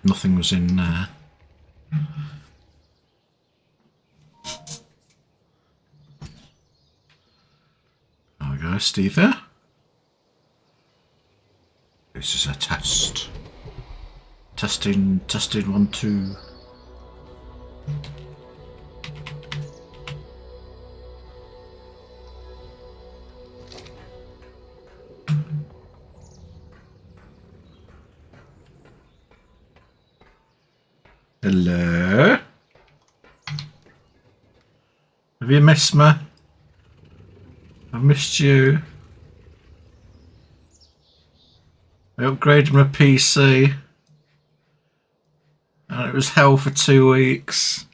nothing was in there. There we go, Steve here. This is a test. Testing 1, 2. Hello? Have you missed me? I've missed you. I upgraded my PC and it was hell for 2 weeks.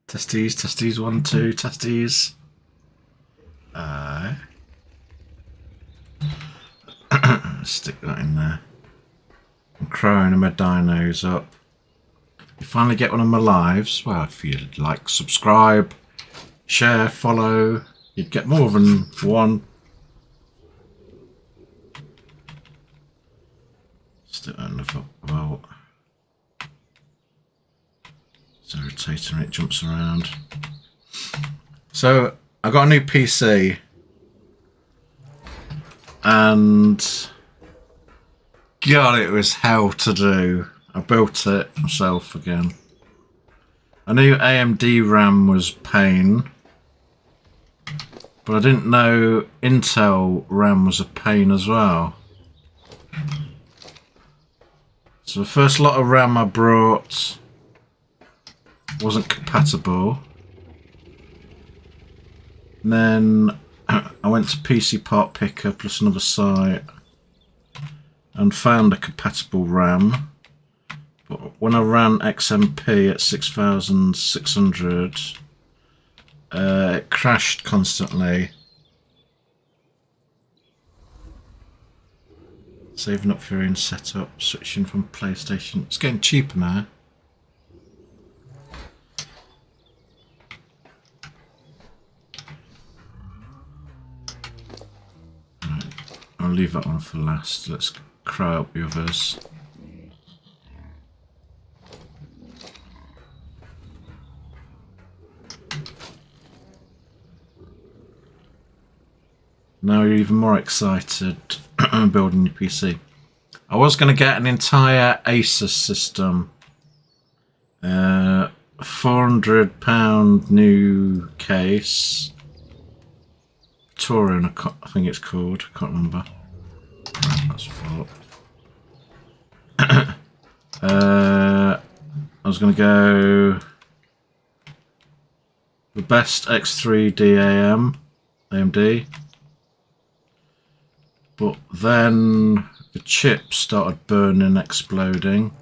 Testes, 1, 2, testes. Stick that in there. I'm crowing my dinos up. You finally get one of my lives. Well, if you'd like, subscribe, share, follow, you'd get more than one. Stick that in the football. It's irritating, it jumps around. So I got a new PC and God, it was hell to do. I built it myself again. I knew AMD RAM was pain, but I didn't know Intel RAM was a pain as well. So the first lot of RAM I brought wasn't compatible. And then I went to PC Part Picker plus another site and found a compatible RAM. But when I ran XMP at 6600, it crashed constantly. Saving up for your own setup, switching from PlayStation. It's getting cheaper now. Right, I'll leave that one for last. Let's cry up the others. Now you're even more excited building your PC. I was going to get an entire Asus system. £400 new case. Touring, I think it's called. I can't remember. That's full. I was going to go the best X3D AMD. But then the chip started burning, exploding,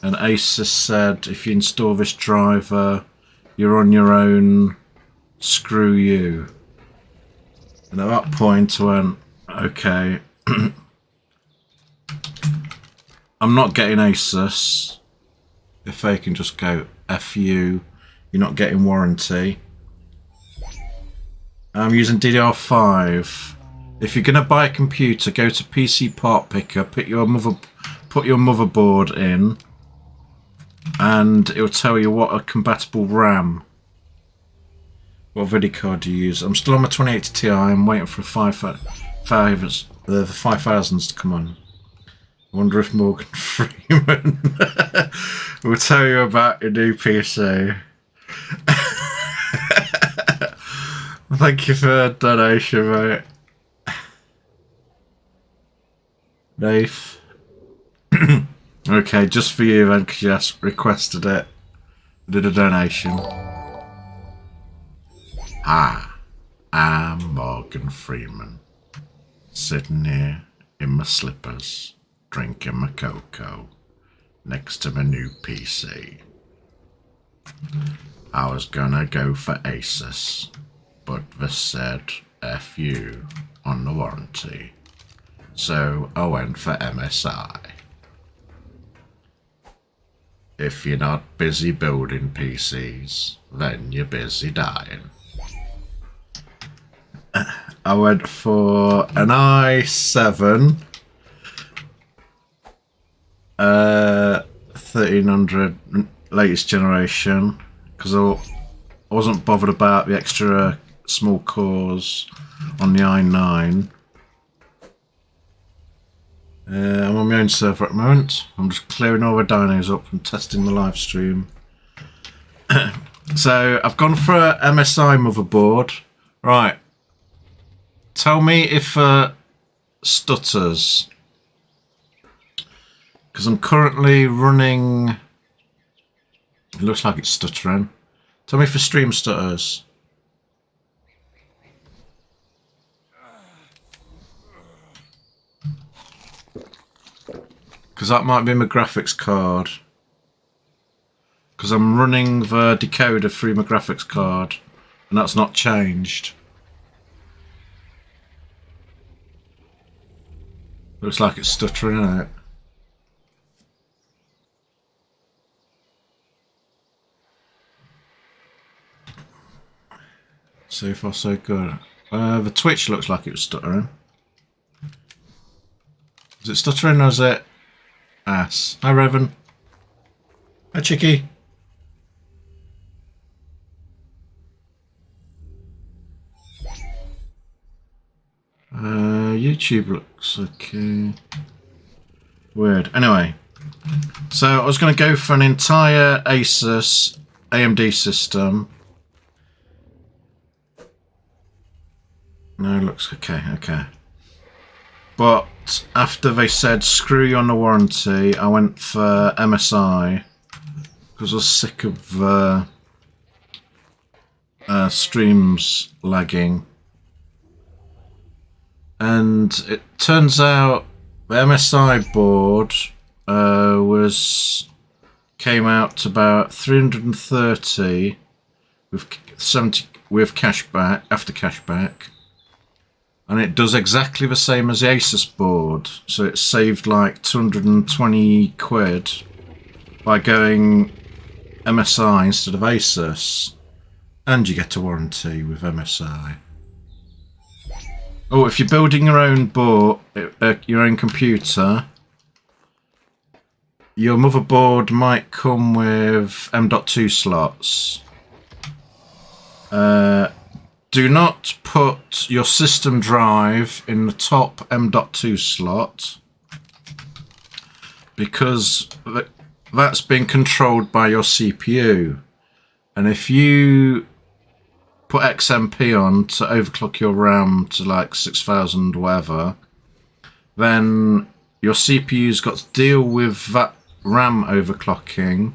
and Asus said if you install this driver, you're on your own, screw you. And at that point I went, okay, I'm not getting Asus. If they can just go, F you, you're not getting warranty. I'm using DDR5. If you're going to buy a computer, go to PC Part Picker, put your motherboard in, and it will tell you what a compatible RAM, what video card you use. I'm still on my 2080 Ti. I'm waiting for the 5000s to come on. I wonder if Morgan Freeman will tell you about your new PC. Thank you for the donation, mate. Dave. Okay, just for you then, because you requested it. I did a donation. Hi, I'm Morgan Freeman, sitting here in my slippers, drinking my cocoa, next to my new PC. I was gonna go for Asus, but they said F you on the warranty. So I went for MSI. If you're not busy building PCs, then you're busy dying. I went for an i7 1300 latest generation because I wasn't bothered about the extra small cores on the i9. I'm on my own server at the moment. I'm just clearing all the dynos up and testing the live stream. So I've gone for a MSI motherboard. Right. Tell me if stutters. Because I'm currently running... It looks like it's stuttering. Tell me if the stream stutters. Because that might be my graphics card. Because I'm running the decoder through my graphics card. And that's not changed. Looks like it's stuttering, isn't it? So far so good. The Twitch looks like it was stuttering. Is it stuttering or is it ass? Hi Revan. Hi Chicky. YouTube looks okay. Weird. Anyway, so I was going to go for an entire Asus AMD system. No, it looks okay, okay. But after they said screw you on the warranty, I went for MSI because I was sick of streams lagging. And it turns out the MSI board came out to about 330 with 70 with cashback after cashback. And it does exactly the same as the Asus board, so it saved like 220 quid by going MSI instead of Asus, and you get a warranty with MSI. Oh, if you're building your own board, your own computer, your motherboard might come with M.2 slots. Do not put your system drive in the top M.2 slot because that's being controlled by your CPU. And if you put XMP on to overclock your RAM to like 6000 whatever, then your CPU's got to deal with that RAM overclocking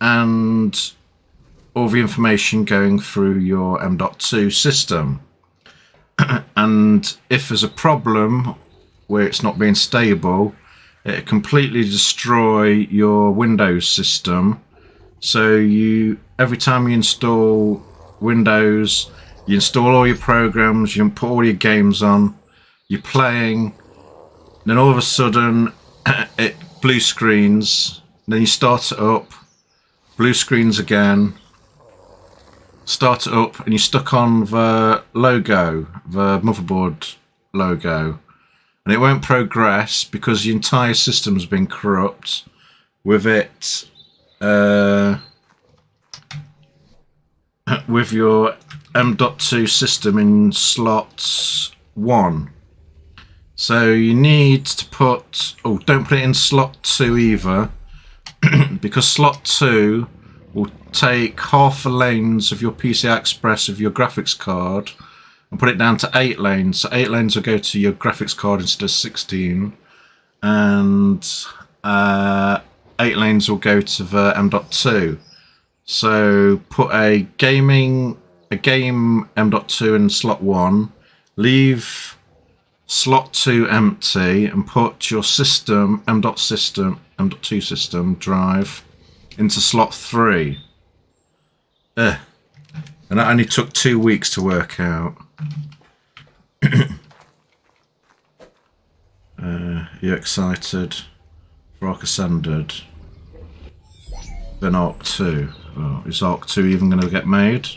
and all the information going through your M.2 system. And if there's a problem where it's not being stable, it completely destroy your Windows system. So every time you install Windows, you install all your programs, you put all your games on, you're playing, then all of a sudden it blue screens, then you start it up, blue screens again, start it up, and you're stuck on the logo, the motherboard logo, and it won't progress because the entire system's been corrupt with it with your M.2 system in slot 1. So you need to put, oh, don't put it in slot 2 either, because slot 2 will take half the lanes of your PCI Express of your graphics card and put it down to 8 lanes. So 8 lanes will go to your graphics card instead of 16, and 8 lanes will go to the M.2. So put a game M.2 in slot 1, leave slot 2 empty, and put your system M.2 system drive into slot 3. And that only took 2 weeks to work out. You excited for Arc Ascended? Then Arc 2. Well, is Arc 2 even going to get made?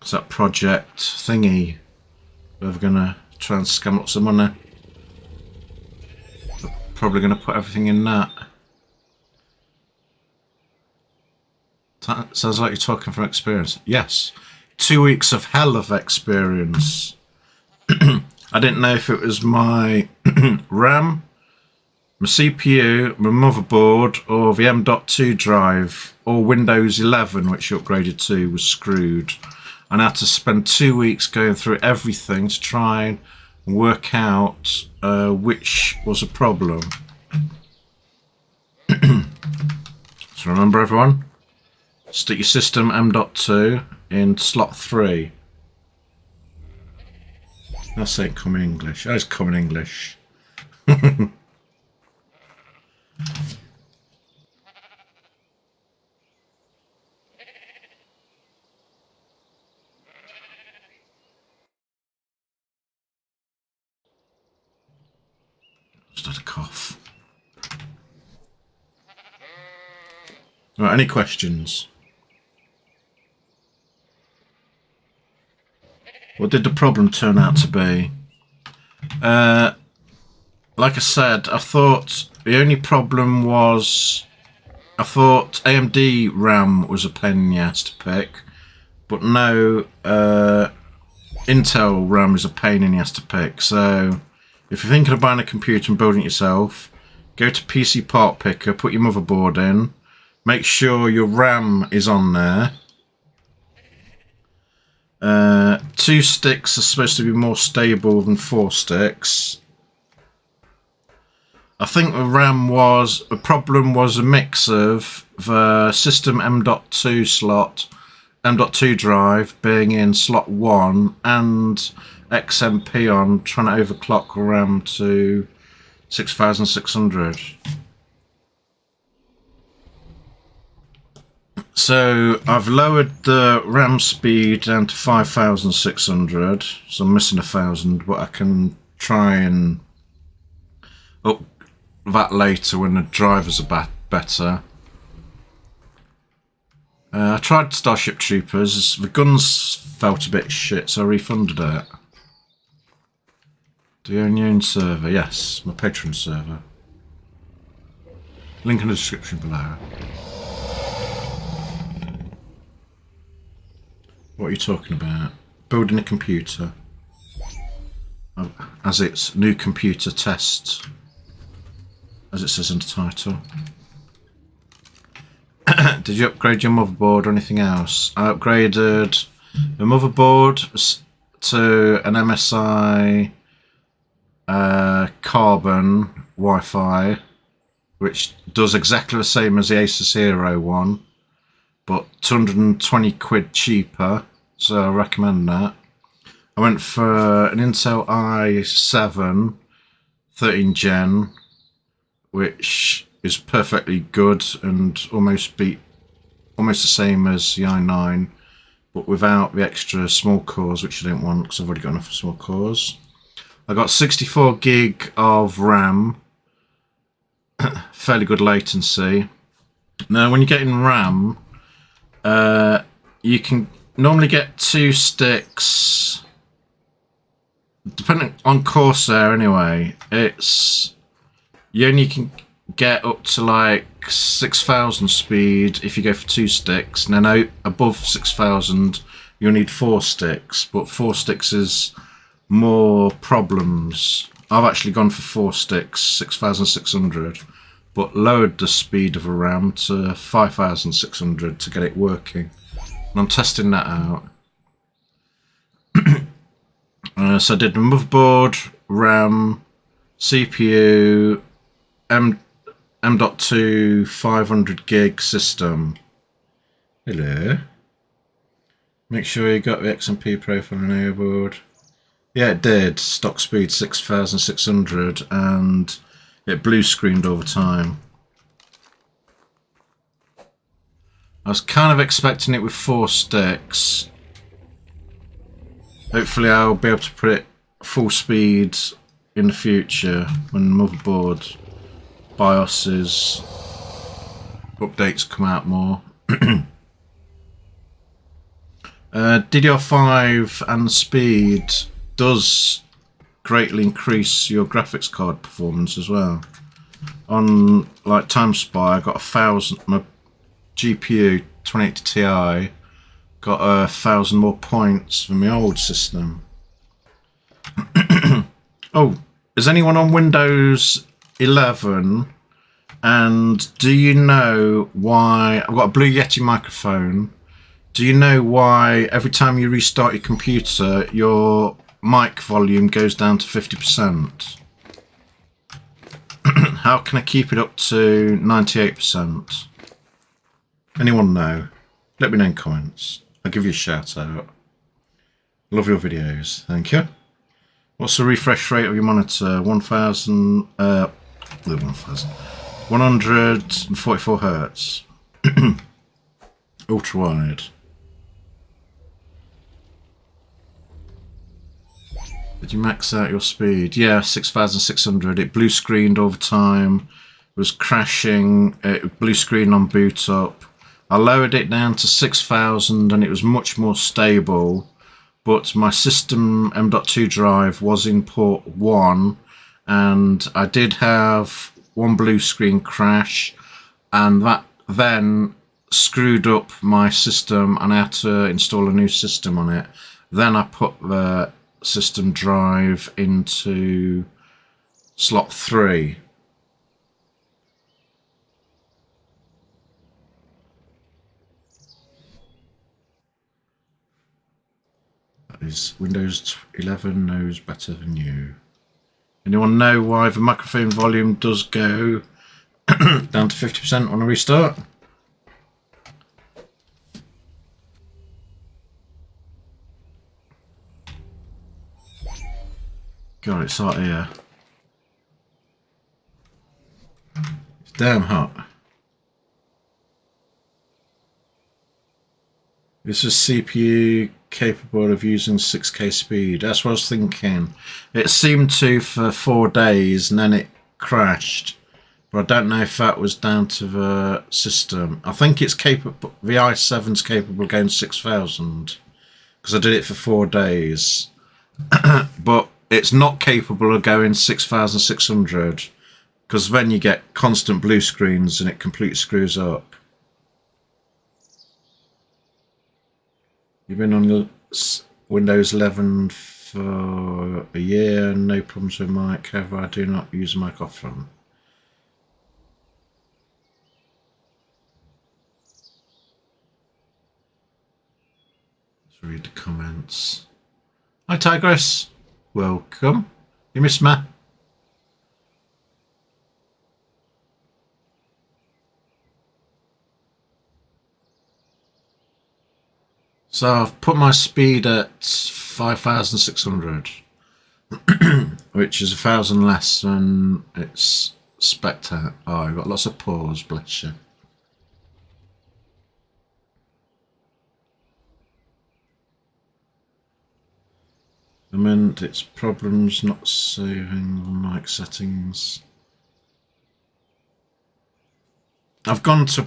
It's that project thingy. We're gonna try and scam lots of money. We're probably gonna put everything in that. That sounds like you're talking from experience. Yes. 2 weeks of hell of experience. I didn't know if it was my RAM, my CPU, my motherboard, or the M.2 drive, or Windows 11, which you upgraded to, was screwed. And I had to spend 2 weeks going through everything to try and work out which was a problem. So remember, everyone, stick your system M.2 in slot 3. That's saying common English. That is common English. Just had a cough. Right, any questions? What did the problem turn out to be? Like I said, I thought the only problem was I thought AMD RAM was a pain in the ass to pick, but no, Intel RAM is a pain in the ass to pick. So if you're thinking of buying a computer and building it yourself, go to PC Part Picker, put your motherboard in, make sure your RAM is on there. 2 sticks are supposed to be more stable than 4 sticks. I think the problem was a mix of the system M.2 slot, M.2 drive being in slot 1 and XMP on, trying to overclock RAM to 6600. So I've lowered the RAM speed down to 5600, so I'm missing 1000, but I can try and up that later when the drivers are better. I tried Starship Troopers. The guns felt a bit shit, so I refunded it. Do you own your own server? Yes, my Patreon server. Link in the description below. What are you talking about? Building a computer. As it's new computer test, as it says in the title. Did you upgrade your motherboard or anything else? I upgraded the motherboard to an MSI Carbon Wi-Fi, which does exactly the same as the Asus Hero one, but 220 quid cheaper, so I recommend that. I went for an Intel i7 13 Gen, which is perfectly good and almost the same as the i9, but without the extra small cores, which I don't want because I've already got enough small cores. I got 64 gig of RAM, fairly good latency. Now, when you're getting RAM, you can normally get 2 sticks, depending on Corsair anyway. You only can get up to like 6000 speed if you go for 2 sticks, and then out above 6000 you'll need 4 sticks, but 4 sticks is more problems. I've actually gone for 4 sticks, 6600, but lowered the speed of a RAM to 5600 to get it working. And I'm testing that out. So I did the motherboard, RAM, CPU, M.2 500 gig system. Hello. Make sure you got the XMP profile enabled. Yeah, it did. Stock speed 6600, and it blue screened all the time. I was kind of expecting it with 4 sticks. Hopefully I'll be able to put it full speed in the future when motherboard BIOS's updates come out more. DDR5 and speed does greatly increase your graphics card performance as well. On like TimeSpy, I got 1,000. My GPU 2080 Ti got 1,000 more points than my old system. Oh, is anyone on Windows 11? And do you know why? I've got a Blue Yeti microphone. Do you know why every time you restart your computer, your mic volume goes down to 50%? How can I keep it up to 98%? Anyone know? Let me know in comments. I'll give you a shout out. Love your videos. Thank you. What's the refresh rate of your monitor? 144 hertz. Ultra wide. Did you max out your speed? Yeah, 6,600. It blue screened all the time. It was crashing. It blue screen on boot up. I lowered it down to 6,000 and it was much more stable. But my system M.2 drive was in port 1 and I did have one blue screen crash, and that then screwed up my system and I had to install a new system on it. Then I put the system drive into slot 3. That is Windows 11 knows better than you. Anyone know why the microphone volume does go down to 50% on a restart? God, it's hot here. It's damn hot. This is CPU capable of using 6K speed. That's what I was thinking. It seemed to for 4 days and then it crashed. But I don't know if that was down to the system. I think it's capable. The i7's capable of going 6,000 because I did it for 4 days. But it's not capable of going 6,600 because then you get constant blue screens and it completely screws up. You've been on Windows 11 for a year, no problems with mic. However, I do not use a mic often. Let's read the comments. Hi Tigress, welcome. You missed me. So I've put my speed at 5,600, which is 1,000 less than its spec at. Oh, you've got lots of pause, bless you. I meant it's problems not saving the mic settings. I've gone to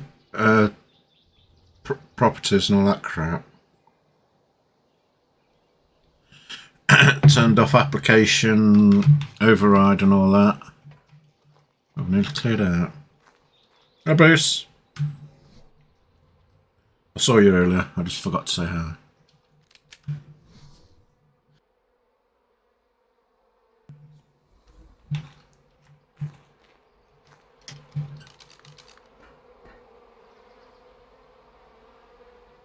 properties and all that crap. Turned off application override and all that. I've nearly cleared out. Hi Bruce. I saw you earlier, I just forgot to say hi.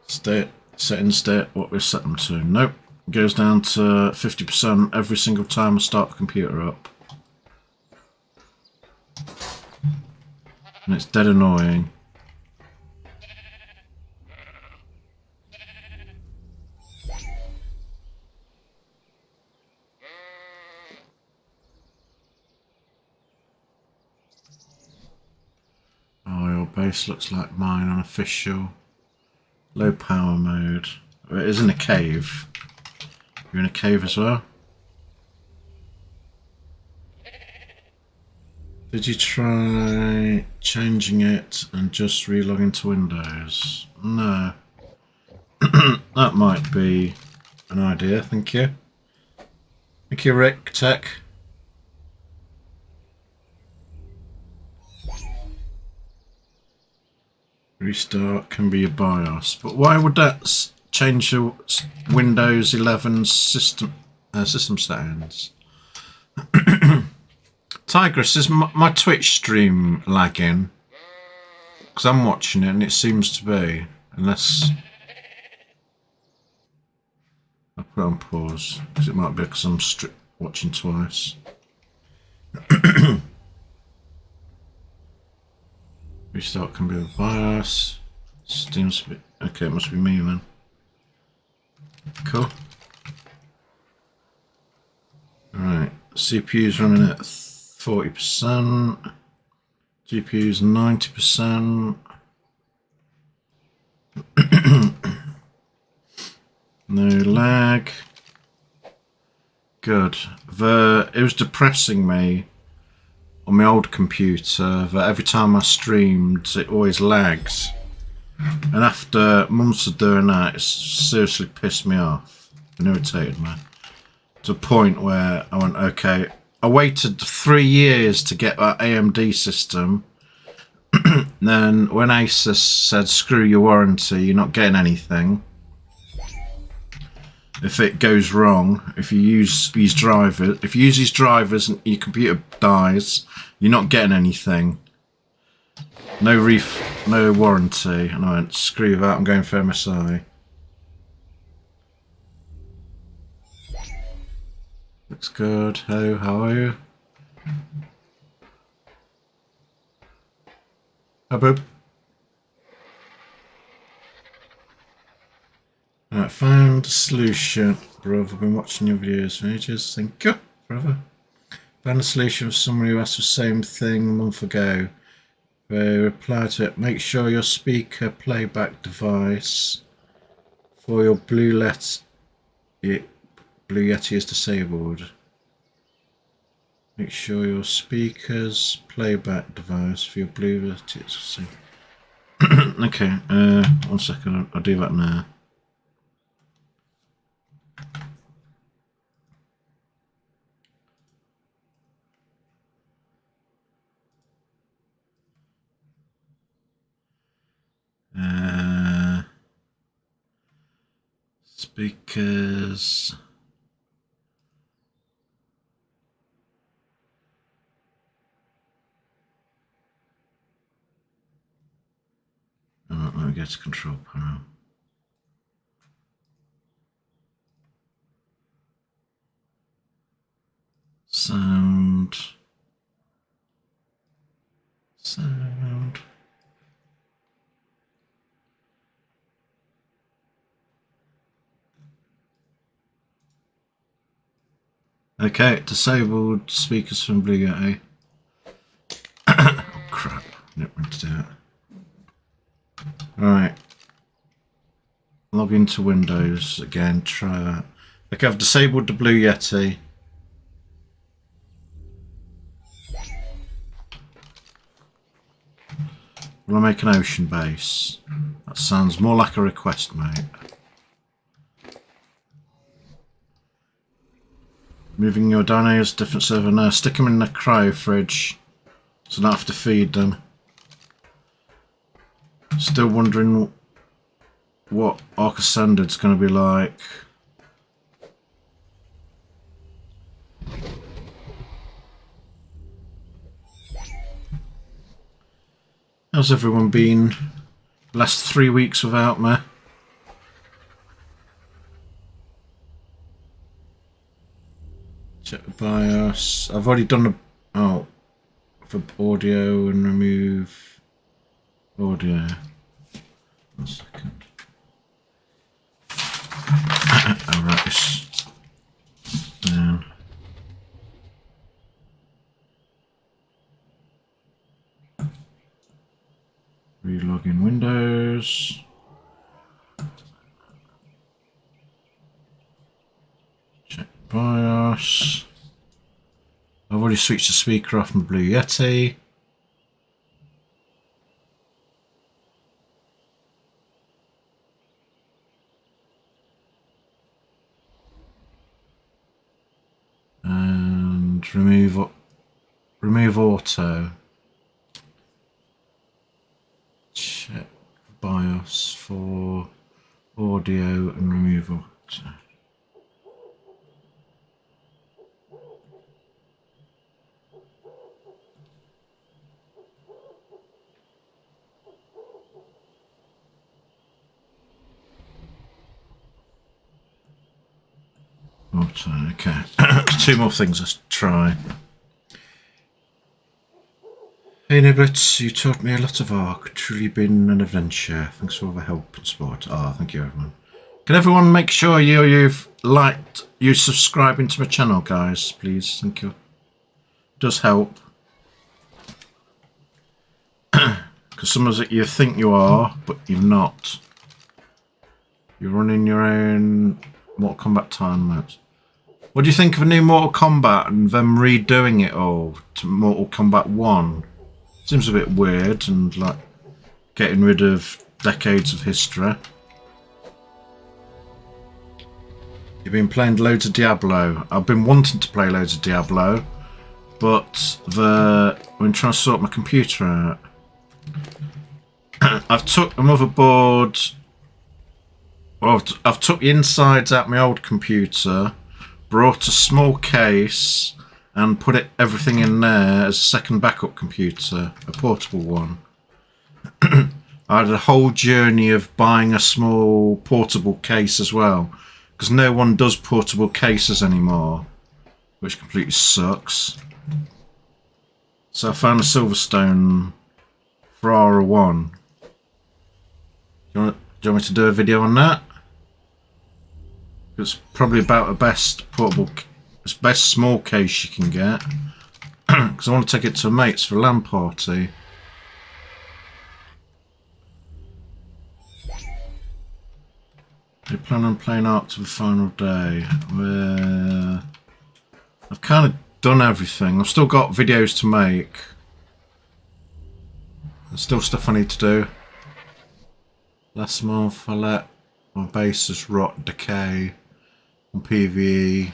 State, settings state, what we're set them to. Nope. It goes down to 50% every single time I start the computer up. And it's dead annoying. Oh, your base looks like mine on official. Low power mode. It is in a cave. You're in a cave as well? Did you try changing it and just relog into Windows? No. That might be an idea. Thank you. Thank you, Rick Tech. Restart can be a BIOS, but why would that change the Windows 11 system settings? Tigress, is my Twitch stream lagging? Because I'm watching it and it seems to be, unless I put it on pause, because it might be because I'm watching twice. Restart can be a BIOS. Steam's a bit... Okay, it must be me then. Cool. Alright, CPU's running at 40%. GPU's 90%. No lag. Good. It was depressing me on my old computer that every time I streamed it always lags, and after months of doing that it seriously pissed me off and irritated me to a point where I went, okay, I waited 3 years to get that AMD system. Then when Asus said screw your warranty, you're not getting anything if it goes wrong, if you use these drivers and your computer dies, you're not getting anything. No warranty. And I went, screw that, I'm going for MSI. Looks good. Hello, how are you? Hi, bub. Right, found a solution. Brother, I've been watching your videos for ages. Thank you, brother. Found a solution for someone who asked the same thing a month ago. They replied to it. Make sure your speaker playback device for your Blue Yeti is disabled. Make sure your speaker's playback device for your Blue Yeti is disabled. Okay, 1 second. I'll do that now. Speakers. Oh, let me get to control panel. Sound. Okay, disabled speakers from Blue Yeti. Oh crap, I didn't mean to do it. Alright. Log into Windows again, try that. Okay, I've disabled the Blue Yeti. Will I make an ocean base? That sounds more like a request, mate. Moving your dinos to different server now. Stick them in the cryo fridge so I don't have to feed them. Still wondering what Arca Standard's going to be like. How's everyone been? Last 3 weeks without me? Check the BIOS. I've already done the... Oh. For audio and remove... Audio. 1 second. I'll write this down. Relog in Windows. Check BIOS. I've already switched the speaker off my Blue Yeti. remove auto. Check BIOS for audio and remove auto. Auto, okay. Two more things let's try. Hey Nibbits, you taught me a lot of ARC. Truly been an adventure. Thanks for all the help and support. Thank you everyone. Can everyone make sure you've liked, you subscribing to my channel, guys, please? Thank you. It does help. Because some of it you think you are, but you're not. You're running your own Mortal Kombat time modes. What do you think of a new Mortal Kombat and them redoing it all to Mortal Kombat 1? Seems a bit weird and like getting rid of decades of history. You've been playing loads of Diablo. I've been wanting to play loads of Diablo, but I've been trying to sort my computer out. I've took a motherboard. Well, I've took the insides out of my old computer, brought a small case, and put everything in there as a second backup computer, a portable one. I had a whole journey of buying a small portable case as well, because no one does portable cases anymore, which completely sucks. So I found a Silverstone for R1. Do you want me to do a video on that? It's probably about the best portable, best small case you can get. Because I want to take it to mates for a LAN party. I plan on playing Ark to the final day. Where I've kind of done everything. I've still got videos to make. There's still stuff I need to do. Last month I let my bases rot, decay on PvE.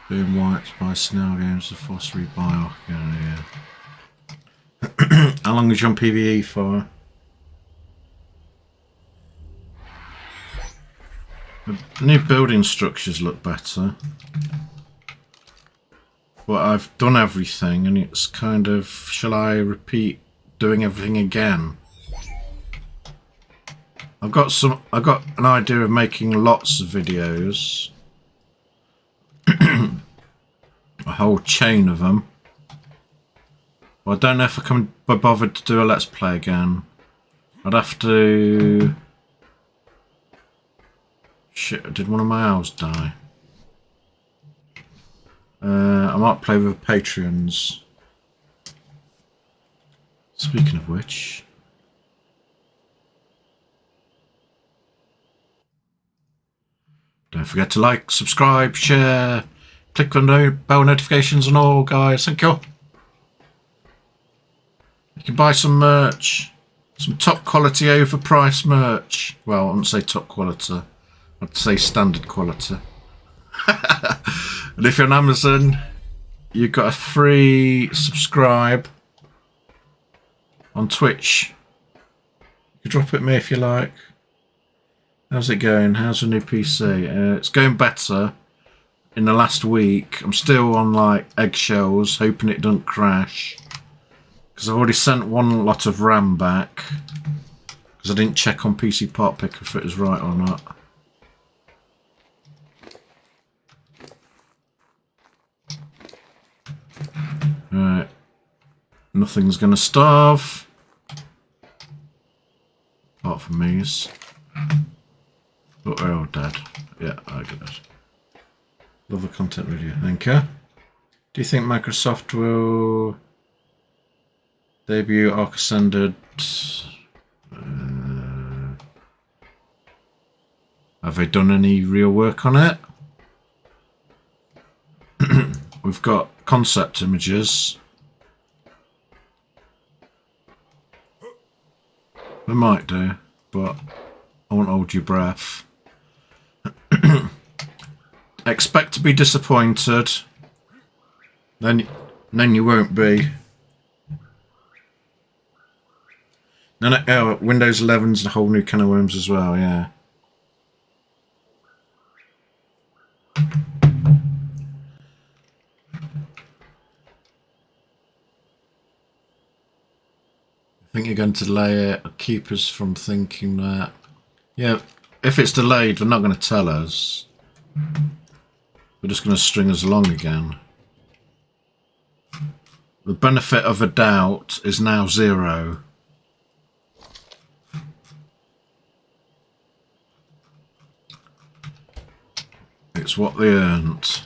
Being wiped by Snell games, the force rebuy. Yeah. How long is you on PvE for? The new building structures look better. But I've done everything and it's kind of, shall I repeat doing everything again? I've got an idea of making lots of videos. A whole chain of them. Well, I don't know if I can be bothered to do a Let's Play again. I'd have to... Shit, did one of my owls die? I might play with Patreons. Speaking of which... Don't forget to like, subscribe, share, click on the bell notifications and all, guys. Thank you. You can buy some merch. Some top quality overpriced merch. Well, I wouldn't say top quality. I'd say standard quality. And if you're on Amazon, you've got a free subscribe on Twitch. You can drop it me if you like. How's it going? How's the new PC? It's going better. In the last week, I'm still on like eggshells, hoping it doesn't crash. Because I've already sent one lot of RAM back. Because I didn't check on PC Part Picker if it was right or not. Right. Nothing's going to starve. Apart from these. But we're all dead. Yeah, I get it. Love the content video. Thank you. Do you think Microsoft will debut Arc Ascended? Have they done any real work on it? We've got concept images. We might do, but I won't hold your breath. Expect to be disappointed. Then you won't be. No, oh, Windows 11's a whole new can of worms as well, yeah. I think you're going to delay it or keep us from thinking that. Yeah, if it's delayed, they're not going to tell us. They're just going to string us along again. The benefit of a doubt is now 0. It's what they earned.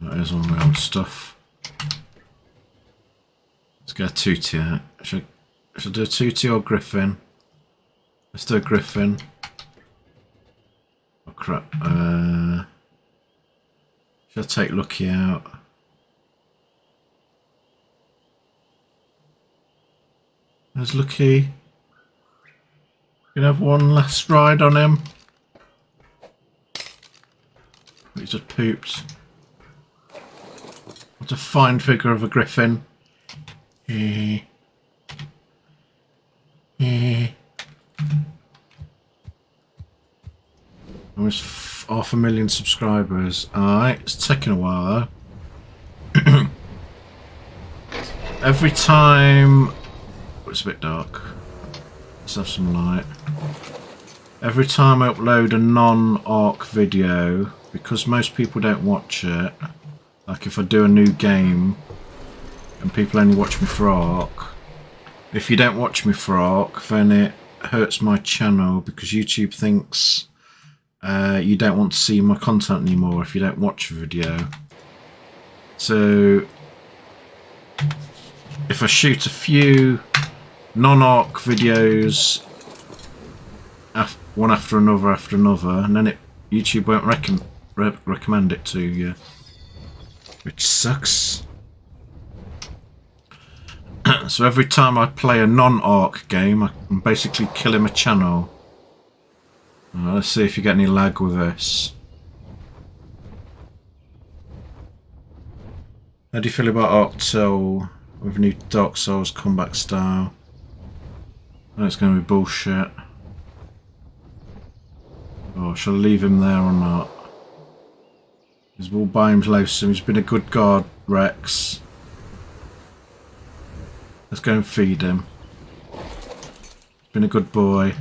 That is all my old stuff. Let's get a Tootie out. Should I do a Tootie or Griffin? Let's do a Griffin. Oh crap. Should I take Lucky out? There's Lucky. You can have one last ride on him. He just pooped. What a fine figure of a Griffin. Almost 500,000 subscribers. Alright, it's taking a while though. Every time... Oh, it's a bit dark. Let's have some light. Every time I upload a non-ARC video, because most people don't watch it, like if I do a new game and people only watch me for ARC, if you don't watch me for ARC, then it hurts my channel because YouTube thinks you don't want to see my content anymore if you don't watch a video. So if I shoot a few non-ARC videos one after another, and then YouTube won't recommend it to you, which sucks. So every time I play a non-ARC game, I'm basically killing my channel. Let's see if you get any lag with this. How do you feel about ARC 2 with new Dark Souls combat style? I know it's going to be bullshit. Oh, shall I leave him there or not? He's all by himself. He's been a good guard, Rex. Let's go and feed him. He's been a good boy.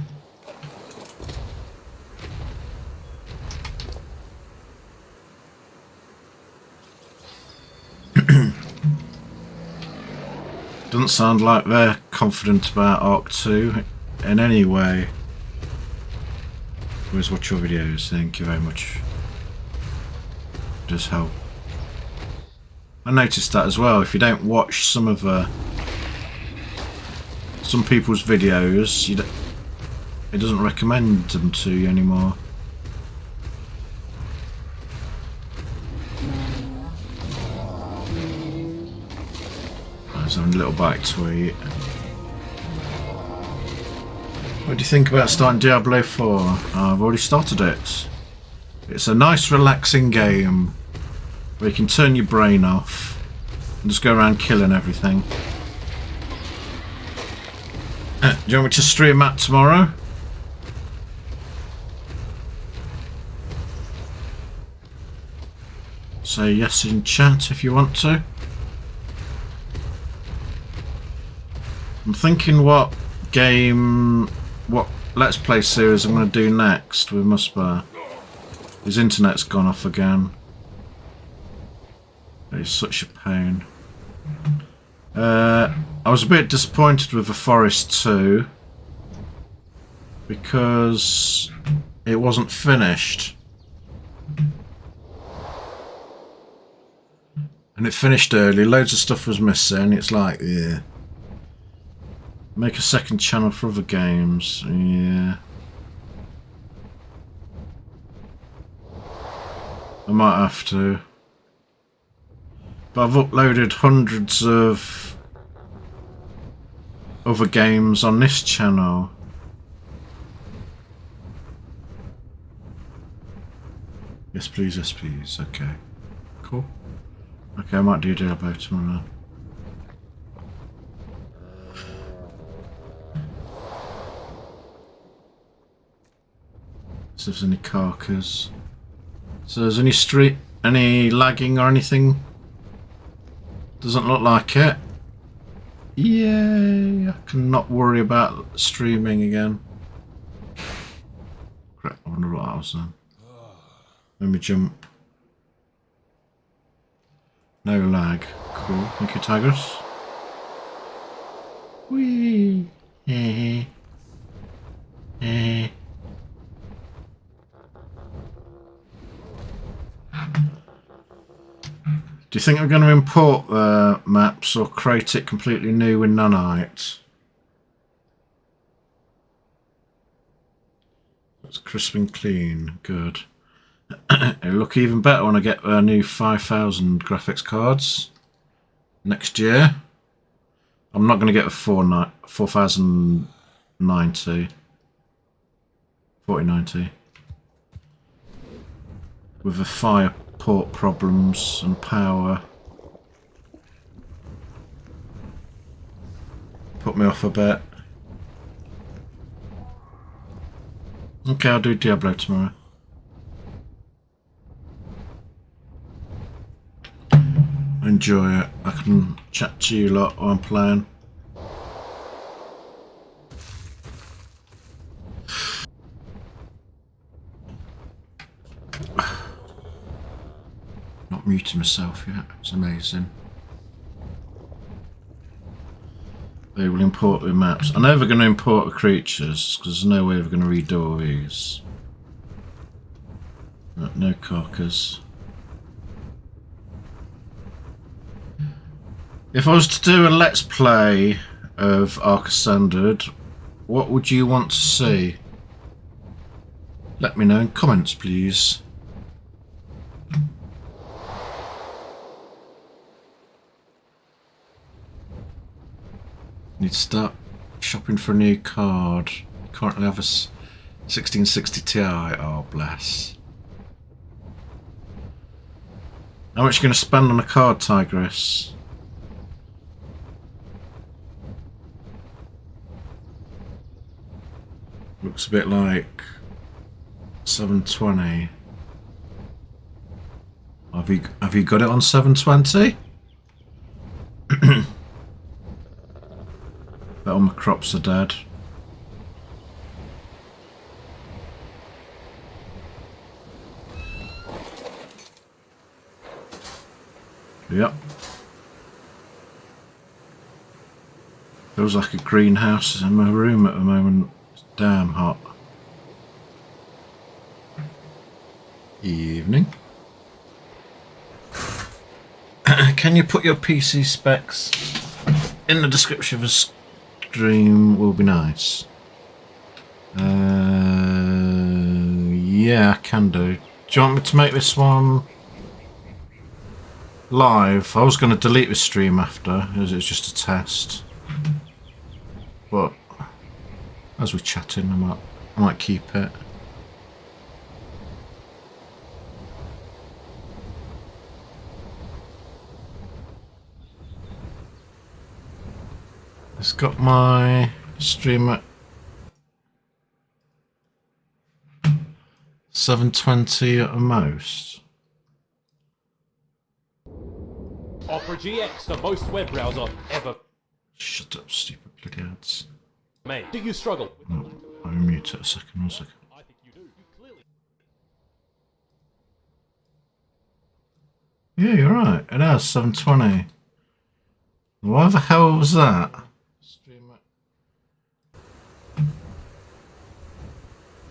Doesn't sound like they're confident about ARC 2 in any way. Always watch your videos, thank you very much. It does help. I noticed that as well. If you don't watch some people's videos, it doesn't recommend them to you anymore. There's a little bite to eat. What do you think about starting Diablo 4? I've already started it. It's a nice relaxing game where you can turn your brain off and just go around killing everything. Do you want me to stream that tomorrow? Say yes in chat if you want to. I'm thinking what Let's Play series I'm going to do next with Musbar. His internet's gone off again. It's such a pain. I was a bit disappointed with The Forest 2 because it wasn't finished. And it finished early, loads of stuff was missing. It's like, yeah. Make a second channel for other games, yeah. I might have to. But I've uploaded hundreds of other games on this channel. Yes please, yes please. Okay, cool. Okay, I might do Diablo tomorrow. So there's any carcass. So there's any lagging or anything? Doesn't look like it. Yay! I can not worry about streaming again. Crap, I wonder what that was then. Let me jump. No lag. Cool. Thank you, Tigers. Whee! Do you think I'm going to import the maps or create it completely new in Nanite? That's crisp and clean. Good. It'll look even better when I get a new 5000 graphics cards next year. I'm not going to get a 4090. With the fire port problems and power. Put me off a bit. Okay, I'll do Diablo tomorrow. Enjoy it. I can chat to you lot while I'm playing. Not muting myself yet. It's amazing. They will import the maps. I'm never going to import the creatures because there's no way we're going to redo all these. No carcass. If I was to do a let's play of Arca Standard, what would you want to see? Let me know in comments, please. Need to start shopping for a new card. Currently have a 1660 Ti. Oh, bless. How much are you going to spend on a card, Tigress? Looks a bit like 720. Have you got it on 720? Bet all my crops are dead. Yep. Feels like a greenhouse in my room at the moment. It's damn hot. Evening. Can you put your PC specs in the description of the stream? Will be nice. Yeah, I can do. Do you want me to make this one live? I was going to delete the stream after, as it's just a test. But as we're chatting, I might keep it. It's got my stream at 720 at the most. Opera GX, the most web browser ever. Shut up, stupid bloody ads. Mate, do you struggle? No, I'll mute it a second, 1 second. I think you do. You clearly. Yeah, you're right. It has 720. Why the hell was that?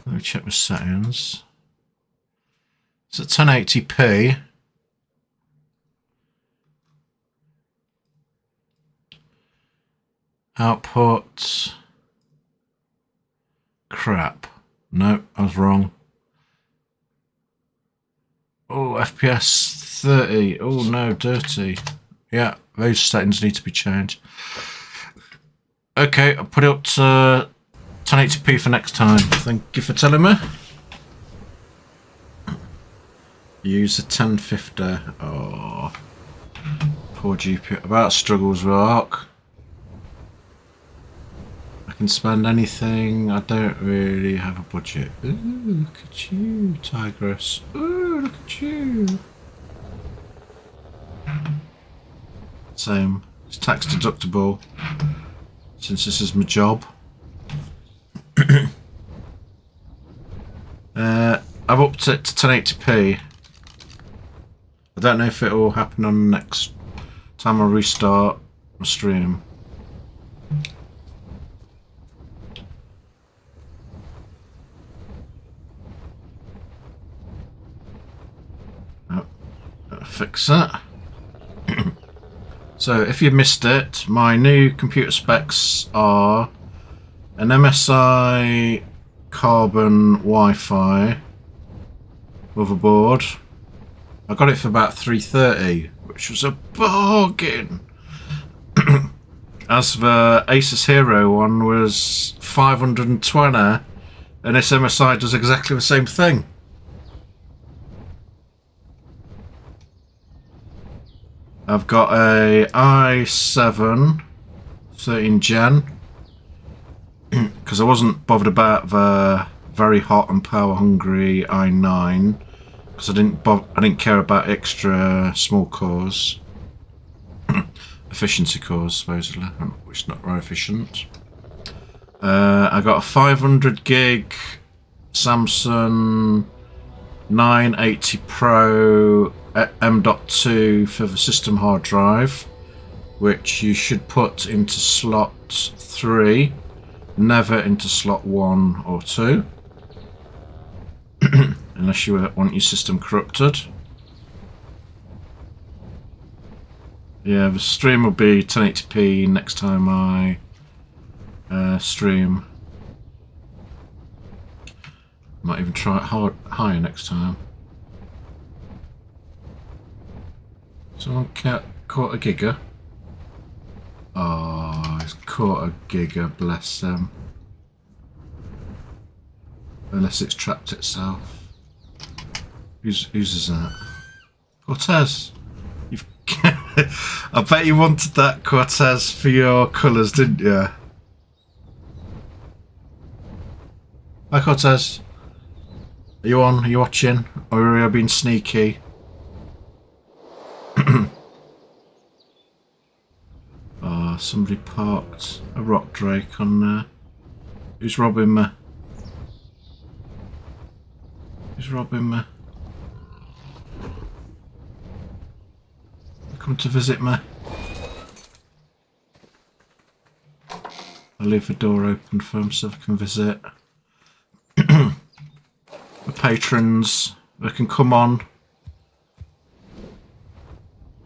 Let me check my settings. It's at 1080p. Output. Crap. No, I was wrong. Oh, FPS 30. Oh no, dirty. Yeah, those settings need to be changed. Okay, I'll put it up to 1080p for next time. Thank you for telling me. Use a 1050. Oh, poor GPU. About struggles with ARC. I can spend anything. I don't really have a budget. Ooh, look at you, Tigress. Ooh, look at you. Same. It's tax deductible. Since this is my job. I've upped it to 1080p. I don't know if it will happen on the next time I restart my stream. Oh, fix that. So if you missed it, my new computer specs are an MSI Carbon Wi-Fi motherboard. I got it for about $330, which was a bargain. As the Asus Hero one was $520, and this MSI does exactly the same thing. I've got a i7 13 Gen because I wasn't bothered about the very hot and power hungry i9 because I didn't care about extra small cores, efficiency cores supposedly, which is not very efficient. I got a 500 gig Samsung 980 Pro M.2 for the system hard drive, which you should put into slot 3, never into slot 1 or 2, unless you want your system corrupted. Yeah, the stream will be 1080p next time I stream. Might even try it higher next time. Someone caught a giga. Oh, it's caught a giga, bless them. Unless it's trapped itself. Whose is that? Cortez! You've I bet you wanted that, Cortez, for your colours, didn't you? Hi, Cortez. Are you on? Are you watching? Or are you being sneaky? Oh, somebody parked a rock drake on there. Who's robbing me? Who's robbing me? Come to visit me. I'll leave the door open for them so they can visit. The patrons, they can come on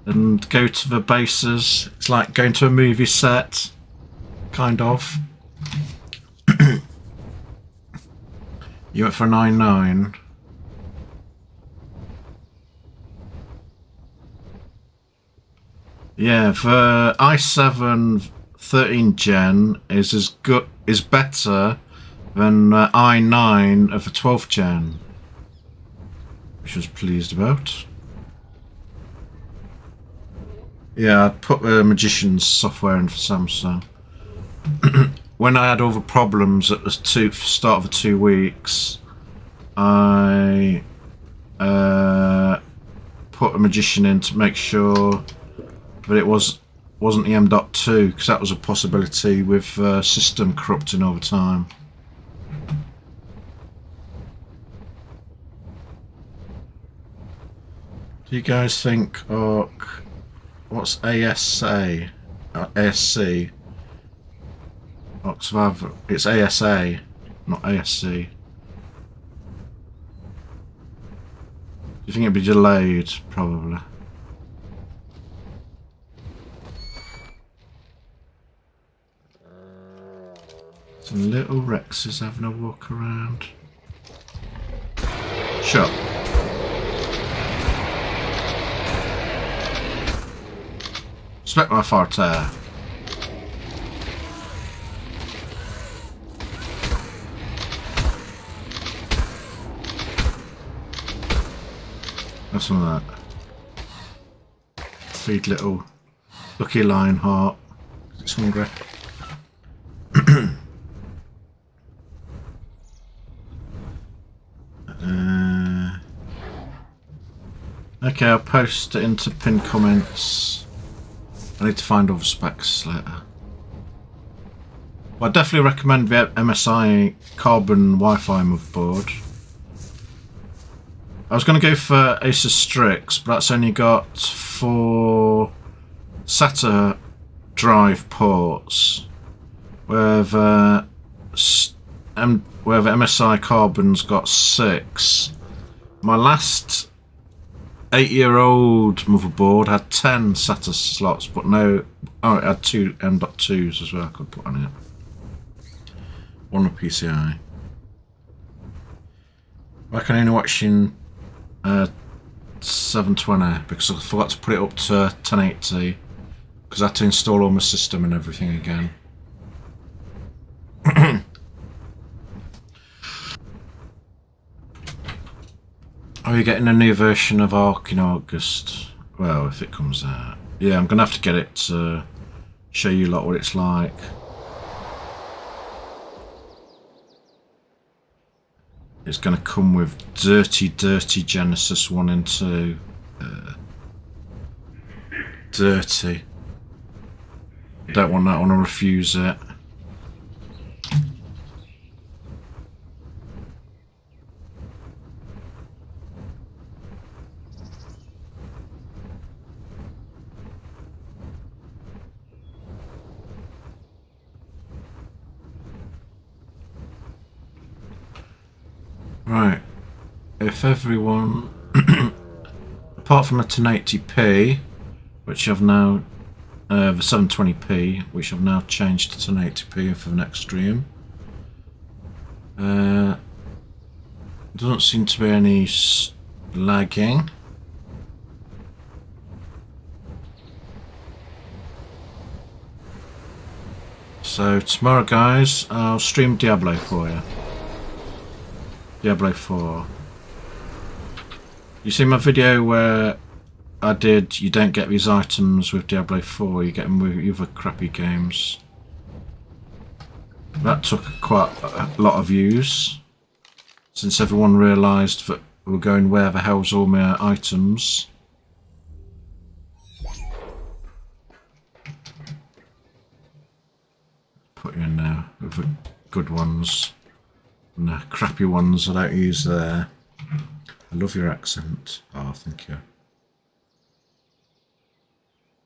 and go to the bases. It's like going to a movie set, kind of. You went for a 9.9. Yeah, the i7 13 Gen is better than i9 of the 12th Gen, which I was pleased about. Yeah, I put the Magician's software in for Samsung. When I had all the problems at the start of the 2 weeks, I put a Magician in to make sure that it wasn't the M.2, because that was a possibility with system corrupting over time. Do you guys think what's ASA? ASC? Oxford. It's ASA, not ASC. Do you think it'd be delayed? Probably. Some little Rexes having a walk around. Shut up. Respect my forte. Have some of that. Feed little Lucky Lionheart. It's hungry. Okay, I'll post it into pinned comments. I need to find other specs later. Well, I definitely recommend the MSI Carbon Wi-Fi motherboard. I was going to go for Asus Strix, but that's only got 4 SATA drive ports, where the MSI Carbon's got 6. My last 8-year-old motherboard had 10 SATA slots, but no. Oh, it had 2 M.2s as well. I could put on it. One on PCI. I can only watch in 720 because I forgot to put it up to 1080 because I had to install all my system and everything again. Are you getting a new version of Ark in August? Well, if it comes out. Yeah, I'm gonna have to get it to show you lot what it's like. It's gonna come with dirty Genesis 1 and 2. Dirty. Don't want that one, I refuse it. Right, if everyone, apart from the 1080p, which I've now, the 720p, which I've now changed to 1080p for the next stream, doesn't seem to be any lagging. So tomorrow, guys, I'll stream Diablo for you. Diablo 4. You see my video where I did you don't get these items with Diablo 4, you get them with other crappy games. That took quite a lot of views, since everyone realised that we were going, where the hell's all my items? Put you in there with the good ones. And the crappy ones I don't use there. I love your accent. Oh, thank you.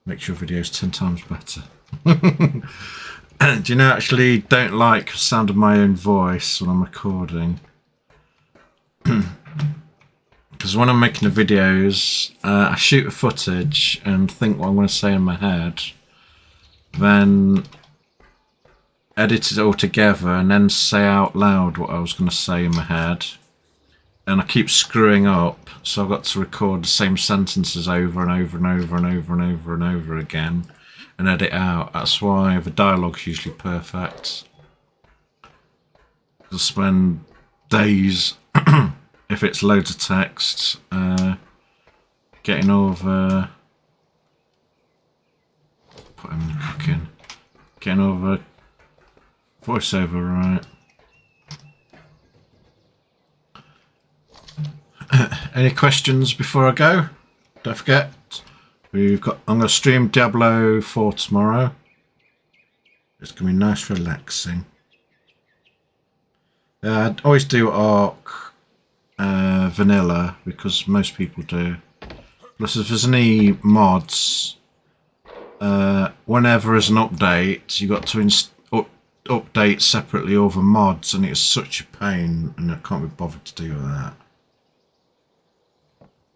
Makes your videos 10 times better. Do you know, I actually don't like the sound of my own voice when I'm recording. Because when I'm making the videos, I shoot the footage and think what I'm going to say in my head. Then edit it all together and then say out loud what I was going to say in my head, and I keep screwing up, so I've got to record the same sentences over and over and over and over and over and over again and edit out. That's why the dialogue's usually perfect. I'll spend days if it's loads of text getting over put him in the cooking, getting over voiceover right. Any questions before I go? Don't forget, I'm going to stream Diablo 4 tomorrow. It's going to be nice, relaxing. I always do Ark vanilla because most people do. Plus, if there's any mods, whenever there's an update, you got to update separately over mods, and it's such a pain, and I can't be bothered to do that.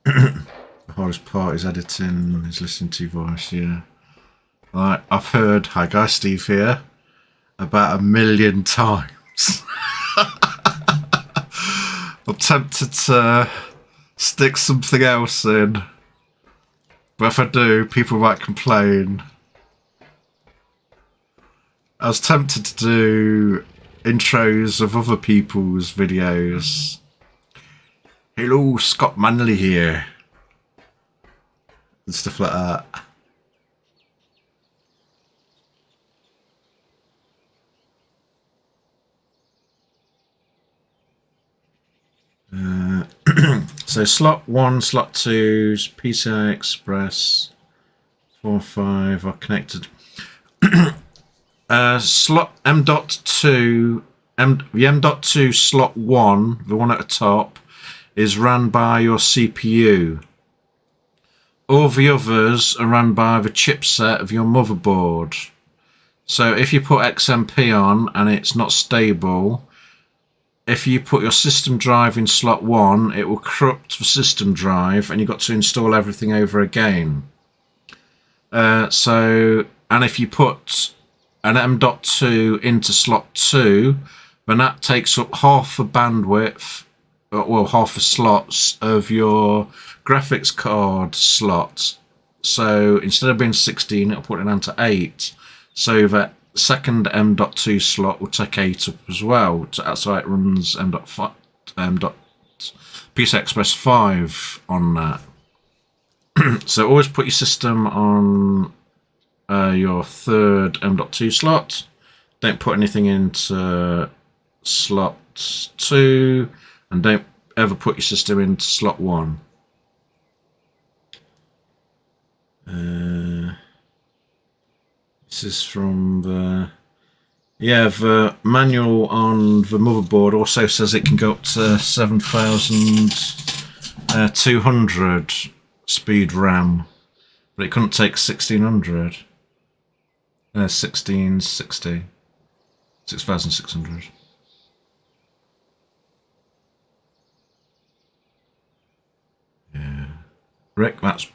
The hardest part is editing, is listening to your voice, yeah. Like, I've heard, hi guys, Steve here, about 1 million times. I'm tempted to stick something else in, but if I do, people might complain. I was tempted to do intros of other people's videos. Hello, Scott Manley here. and stuff like that. So slot 1, slot 2, PCI Express 4.5 are connected. Slot M.2, the M.2 slot 1, the one at the top, is run by your CPU. All the others are run by the chipset of your motherboard. So if you put XMP on and it's not stable, if you put your system drive in slot 1, it will corrupt the system drive and you've got to install everything over again. And if you put an M.2 into slot 2, then that takes up half the bandwidth, well, half the slots of your graphics card slot. So instead of being 16, it'll put it down to 8. So that second M.2 slot will take 8 up as well. That's why it runs M.5, PCI Express 5 on that. So always put your system on your third M.2 slot. Don't put anything into slot 2, and don't ever put your system into slot 1. This is from the manual on the motherboard. Also says it can go up to 7,200 speed RAM, but it couldn't take 1,600. 1660, 6,600. Yeah, Rick, that's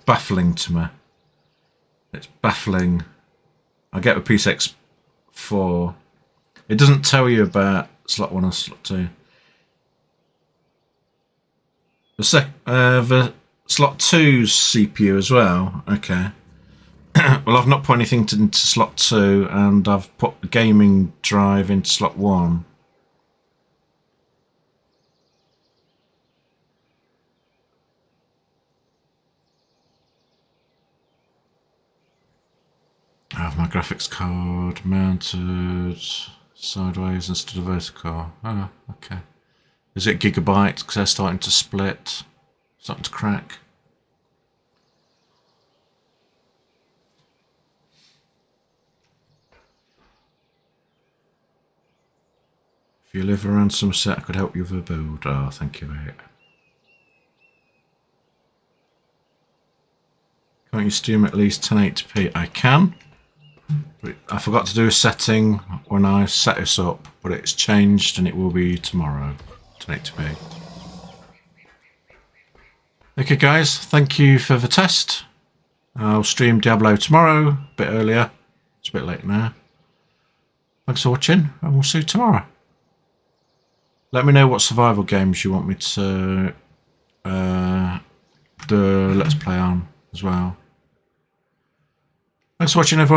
baffling to me. It's baffling. I get with PCX4. It doesn't tell you about slot 1 or slot 2. The slot 2's CPU as well. Okay. Well, I've not put anything into slot 2, and I've put the gaming drive into slot 1. I have my graphics card mounted sideways instead of vertical. Oh, okay. Is it gigabytes? Because they're starting to split, starting to crack. If you live around Somerset, I could help you with a build. Oh, thank you, mate. Can't you stream at least 1080p? I can. But I forgot to do a setting when I set this up, but it's changed and it will be tomorrow, 1080p. Okay guys, thank you for the test. I'll stream Diablo tomorrow, a bit earlier. It's a bit late now. Thanks for watching, and we'll see you tomorrow. Let me know what survival games you want me to do Let's Play on as well. Thanks for watching everyone.